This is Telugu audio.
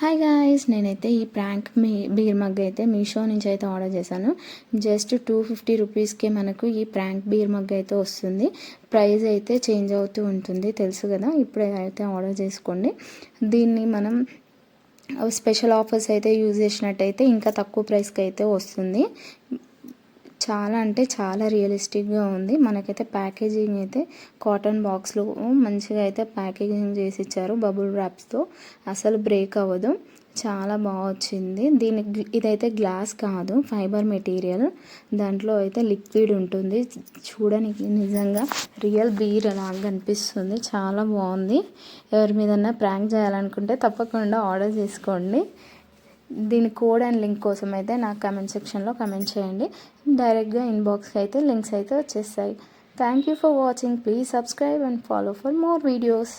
హాయ్ గాయ్స్, నేనైతే ఈ ప్రాంక్ బీర్ మగ్ అయితే మీషో నుంచి అయితే ఆర్డర్ చేశాను. జస్ట్ 250 రూపీస్కి మనకు ఈ ప్రాంక్ బీర్ మగ్ అయితే వస్తుంది. ప్రైస్ అయితే చేంజ్ అవుతూ ఉంటుంది, తెలుసు కదా. ఇప్పుడు అయితే ఆర్డర్ చేసుకోండి. దీన్ని మనం స్పెషల్ ఆఫర్స్ అయితే యూజ్ చేసినట్టయితే ఇంకా తక్కువ ప్రైస్కి అయితే వస్తుంది. చాలా అంటే చాలా రియలిస్టిక్గా ఉంది. మనకైతే ప్యాకేజింగ్ అయితే కాటన్ బాక్స్లో మంచిగా అయితే ప్యాకేజింగ్ చేసి ఇచ్చారు, బబుల్ ర్యాప్స్తో. అసలు బ్రేక్ అవ్వదు, చాలా బాగా వచ్చింది. ఇదైతే గ్లాస్ కాదు, ఫైబర్ మెటీరియల్. దాంట్లో అయితే లిక్విడ్ ఉంటుంది. చూడడానికి నిజంగా రియల్ బీర్ లాగా అనిపిస్తుంది, చాలా బాగుంది. ఎవరి మీదన్నా ప్రాంక్ చేయాలనుకుంటే తప్పకుండా ఆర్డర్ చేసుకోండి. దీని కోడ్ అండ్ లింక్ కోసం అయితే నాకు కమెంట్ సెక్షన్లో కమెంట్ చేయండి. డైరెక్ట్గా ఇన్బాక్స్కి అయితే లింక్స్ అయితే వచ్చేస్తాయి. Thank you for watching. Please subscribe and follow for more videos.